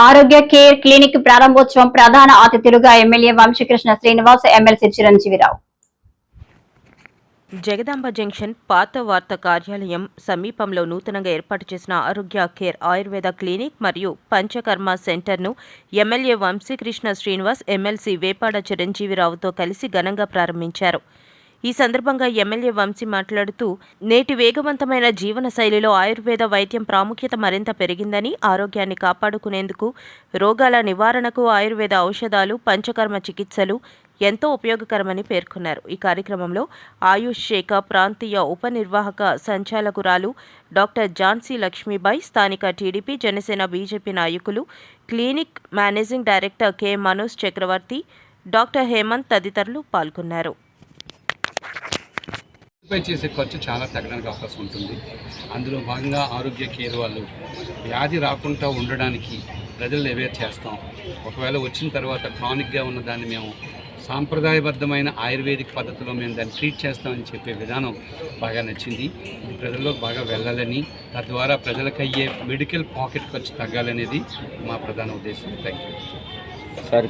ఆరోగ్య care clinic ప్రారంభోత్సవం ప్రధాన అతిథులుగా MLA Vamsikrishna Srinivas, MLC Chiranjeevirao. Jagadamba junction పాత వార్తా కార్యాలయం సమీపంలో నూతనంగా ఏర్పాటు చేసిన ఆరోగ్య కేర్ ఆయుర్వేద క్లినిక్ మరియు పంచకర్మ సెంటర్ను ఎమ్మెల్యే వంశీకృష్ణ శ్రీనివాస్, ఎమ్మెల్సీ వేపాడ చిరంజీవిరావుతో కలిసి ఘనంగా ప్రారంభించారు. ఈ సందర్భంగా ఎమ్మెల్యే వంశీ మాట్లాడుతూ, నేటి వేగవంతమైన జీవన శైలిలో ఆయుర్వేద వైద్యం ప్రాముఖ్యత మరింత పెరిగిందని, ఆరోగ్యాన్ని కాపాడుకునేందుకు, రోగాల నివారణకు ఆయుర్వేద ఔషధాలు, పంచకర్మ చికిత్సలు ఎంతో ఉపయోగకరమని పేర్కొన్నారు. ఈ కార్యక్రమంలో ఆయుష్ శాఖ ప్రాంతీయ ఉపనిర్వాహక సంచాలకురాలు డాక్టర్ ఝాన్సీ లక్ష్మీబాయి, స్థానిక టీడీపీ, జనసేన, బీజేపీ నాయకులు, clinic managing director K Manoj Chakravarthi, doctor Hemanth తదితరులు పాల్గొన్నారు. చేసే ఖర్చు చాలా తగ్గడానికి అవకాశం ఉంటుంది. అందులో భాగంగా ఆరోగ్య కేర్ వాళ్ళు వ్యాధి రాకుండా ఉండడానికి ప్రజలను అవేర్ చేస్తాం. ఒకవేళ వచ్చిన తర్వాత క్రానిక్గా ఉన్న దాన్ని మేము సాంప్రదాయబద్ధమైన ఆయుర్వేదిక్ పద్ధతిలో మేము దాన్ని ట్రీట్ చేస్తామని చెప్పే విధానం బాగా నచ్చింది. ఇది ప్రజల్లోకి బాగా వెళ్ళాలని, తద్వారా ప్రజలకు అయ్యే మెడికల్ పాకెట్ ఖర్చు తగ్గాలనేది మా ప్రధాన ఉద్దేశం. Thank you sir.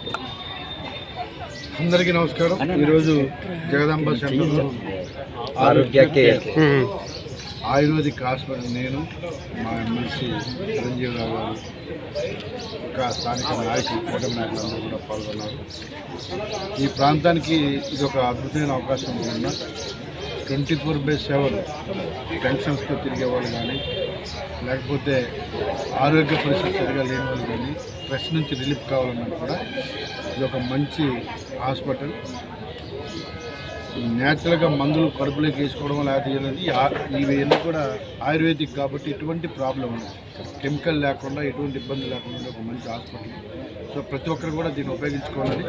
అందరికీ నమస్కారం. ఈరోజు జగదాంబ సెంటర్లో ఆరోగ్య కేర్ ఆయుర్వేదిక్ హాస్పిటల్ నేను, మా ఎమ్మెల్సీ చిరంజీవిరావు గారు, ఇంకా స్థానిక నాయకులు, కూటమి నాయకులందరూ కూడా పాల్గొన్నారు. ఈ ప్రాంతానికి ఇది ఒక అద్భుతమైన అవకాశం ఉన్న 24/7 పెన్షన్స్తో తిరిగే వాళ్ళు కానీ, లేకపోతే ఆరోగ్య పరిస్థితి సరిగా లేని వాళ్ళు కానీ, స్ట్రెస్ నుంచి రిలీఫ్ కావాలన్నా కూడా ఇది ఒక మంచి హాస్పిటల్. న్యాచురల్గా మందులు కడుపులోకి వేసుకోవడం లేకపోతే ఇవన్నీ కూడా ఆయుర్వేదిక్ కాబట్టి ఎటువంటి ప్రాబ్లం ఉండదు, కెమికల్ లేకుండా ఎటువంటి ఇబ్బంది లేకుండా ఒక మంచి హాస్పిటల్. సో ప్రతి ఒక్కరు కూడా దీన్ని ఉపయోగించుకోవాలని,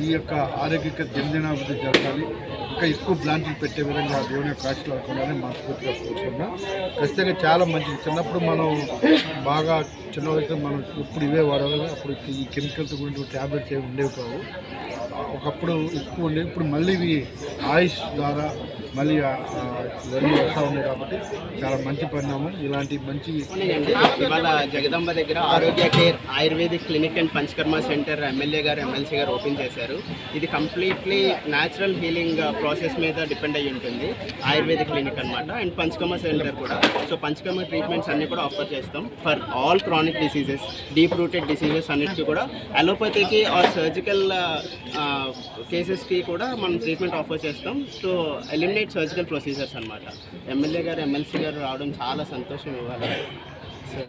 ఈ యొక్క ఆరోగ్యక దినదినాభివృద్ధి జరగాలి, ఇంకా ఎక్కువ బ్రాంచ్లు పెట్టే విధంగా దేవుని యొక్క ఆశలు అనుకోవాలని మనస్ఫూర్తిగా కోరుకున్నాం. ఖచ్చితంగా చాలా మంచిది. చిన్నప్పుడు మనం బాగా చిన్న వయసులో మనం ఇప్పుడు ఇవే వాడేవాళ్ళం. అప్పుడు ఈ కెమికల్తో కూడిన ట్యాబ్లెట్స్ ఏమి ఉండేవి కావు, ఒకప్పుడు ఎక్కువ ఉండేవి. ఇప్పుడు మళ్ళీ ఇవి ఆయుష్ ద్వారా మళ్ళీ ఇవన్నీ వస్తూ ఉన్నాయి కాబట్టి చాలా మంచి పరిణామం. ఇలాంటి మంచి ఇవాళ జగదాంబ దగ్గర ఆరోగ్య care ayurvedic clinic and panchakarma centre MLA గారు, ఎమ్మెల్సీ గారు ఓపెన్ చేశారు. ఇది కంప్లీట్లీ న్యాచురల్ హీలింగ్ ప్రాసెస్ మీద డిపెండ్ అయ్యి ఉంటుంది ఆయుర్వేదిక్ క్లినిక్ అనమాట. అండ్ పంచకర్మ సెంటర్ కూడా. సో పంచకర్మ ట్రీట్మెంట్స్ అన్నీ కూడా ఆఫర్ చేస్తాం for all chronic diseases, deep rooted diseases అన్నిటికీ కూడా. అలోపతికి ఆర్ సర్జికల్ కేసెస్కి కూడా మనం ట్రీట్మెంట్ ఆఫర్ చేస్తాం. సో ఎలిమినేట్ సర్జికల్ ప్రొసీజర్స్ అనమాట. ఎమ్మెల్యే గారు, ఎమ్మెల్సీ గారు రావడం చాలా సంతోషం ఇవ్వాలి.